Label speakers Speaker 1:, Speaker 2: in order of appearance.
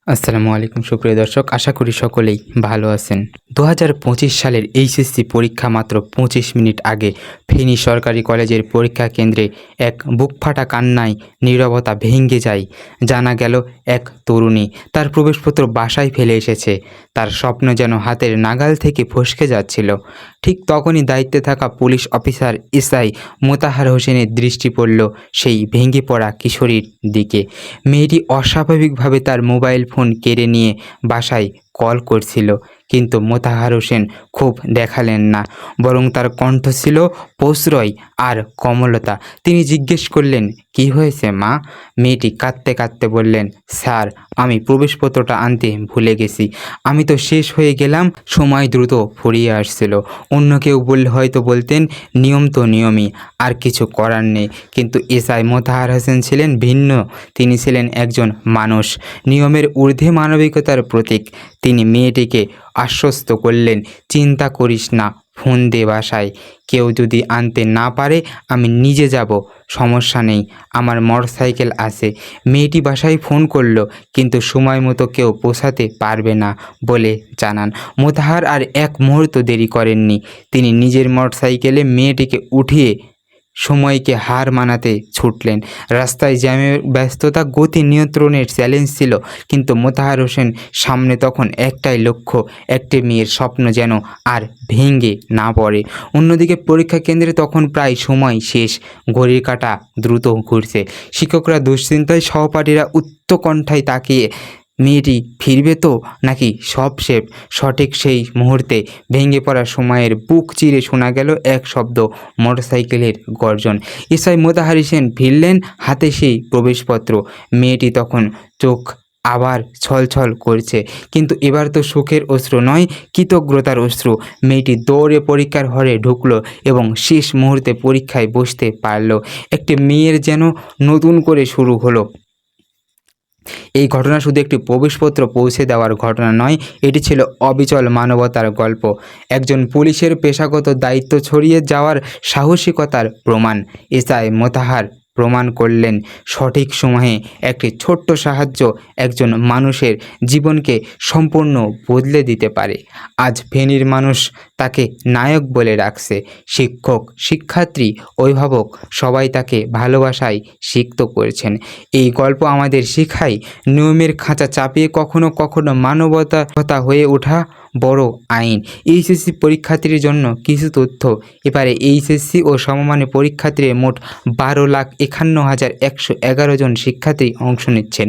Speaker 1: আসসালামু আলাইকুম সুপ্রিয় দর্শক, আশা করি সকলেই ভালো আছেন। 2025 সালের এইচএসসি পরীক্ষা মাত্র 25 মিনিট আগে ফেনী সরকারি কলেজের পরীক্ষা কেন্দ্রে এক বুকফাটা কান্নায় নীরবতা ভেঙে যায়। জানা গেল এক তরুণী তার প্রবেশপত্র বাসায় ফেলে এসেছে। তার স্বপ্ন যেন হাতের নাগাল থেকে ফসকে যাচ্ছিল। ঠিক তখনই দায়িত্বে থাকা পুলিশ অফিসার এসআই মোতাহার হোসেনের দৃষ্টি পড়ল সেই ভেঙে পড়া কিশোরীর দিকে। মেয়েটি অস্বাভাবিকভাবে তার মোবাইল ফোন কেড়ে নিয়ে বাসায় কল করছিল, কিন্তু মোতাহার হোসেন ক্ষোভ দেখালেন না, বরং তার কণ্ঠ ছিল প্রশ্রয় আর কোমলতা। তিনি জিজ্ঞেস করলেন, কি হয়েছে মা? মেয়েটি কাঁদতে কাঁদতে বললেন, স্যার, আমি প্রবেশপত্রটা আনতে ভুলে গেছি। আমি তো শেষ হয়ে গেলাম, সময় দ্রুত ফুরিয়ে আসছিল। অন্য কেউ বললে হয়তো বলতেন, নিয়ম তো নিয়মই, আর কিছু করার নেই। কিন্তু এসআই মোতাহার হোসেন ছিলেন ভিন্ন। তিনি ছিলেন একজন মানুষ, নিয়মের ঊর্ধ্বে মানবিকতার প্রতীক। তিনি মেয়েটিকে আশ্বস্ত করলেন, চিন্তা করিস না, ফোন দে বাসায়। কেউ যদি আনতে না পারে আমি নিজে যাব, সমস্যা নেই, আমার মোটরসাইকেল আছে। মেয়েটি বাসায় ফোন করলো, কিন্তু সময় মতো কেউ পৌঁছাতে পারবে না বলে জানান। মোতাহার আর এক মুহূর্ত দেরি করেননি। তিনি নিজের মোটরসাইকেলে মেয়েটিকে উঠিয়ে সময়কে হার মানাতে ছুটলেন। রাস্তায় জ্যামের ব্যস্ততা, গতি নিয়ন্ত্রণের চ্যালেঞ্জ ছিল, কিন্তু মোতাহার হোসেন সামনে তখন একটাই লক্ষ্য, একটি মেয়ের স্বপ্ন যেন আর ভেঙে না পড়ে। অন্যদিকে পরীক্ষা কেন্দ্রে তখন প্রায় সময় শেষ, ঘড়ির কাঁটা দ্রুত ঘুরছে। শিক্ষকরা দুশ্চিন্তায়, সহপাঠীরা উচ্চকণ্ঠায় তাকিয়ে, মেয়েটি ফিরবে তো নাকি সব শেষ? সঠিক সেই মুহূর্তে ভেঙে পড়া সময়ের বুক চিরে শোনা গেল এক শব্দ, মোটরসাইকেলের গর্জন। এসআই মোতাহার হোসেন ফিরলেন, হাতে সেই প্রবেশপত্র। মেয়েটি তখন চোখ আবার ছলছল করছে, কিন্তু এবার তো সুখের অশ্রু নয়, কৃতজ্ঞতার অশ্রু। মেয়েটি দৌড়ে পরীক্ষার হলে ঢুকলো এবং শেষ মুহূর্তে পরীক্ষায় বসতে পারল। একটি মেয়ের যেন নতুন করে শুরু হলো। এই ঘটনা শুধু একটি প্রবেশপত্র পৌঁছে দেওয়ার ঘটনা নয়, এটি ছিল অবিচল মানবতার গল্প, একজন পুলিশের পেশাগত দায়িত্ব ছড়িয়ে যাওয়ার সাহসিকতার প্রমাণ। এসআই মোতাহার প্রমাণ করলেন, সঠিক সময়ে একটি ছোট্ট সাহায্য একজন মানুষের জীবনকে সম্পূর্ণ বদলে দিতে পারে। আজ ফেনীর মানুষ তাকে নায়ক বলে রাখছে। শিক্ষক, শিক্ষার্থী, অভিভাবক সবাই তাকে ভালোবাসায় সিক্ত করেছেন। এই গল্প আমাদের শেখায়, নিয়মের খাঁচা চাপিয়ে কখনো কখনো মানবতা হয়ে ওঠা বড় আইন। এইচএসসি পরীক্ষার্থীর জন্য কিছু তথ্য। এবারে এইচএসসি ও সমমানের পরীক্ষার্থীর মোট 12,51,111 জন শিক্ষার্থী অংশ নিচ্ছেন।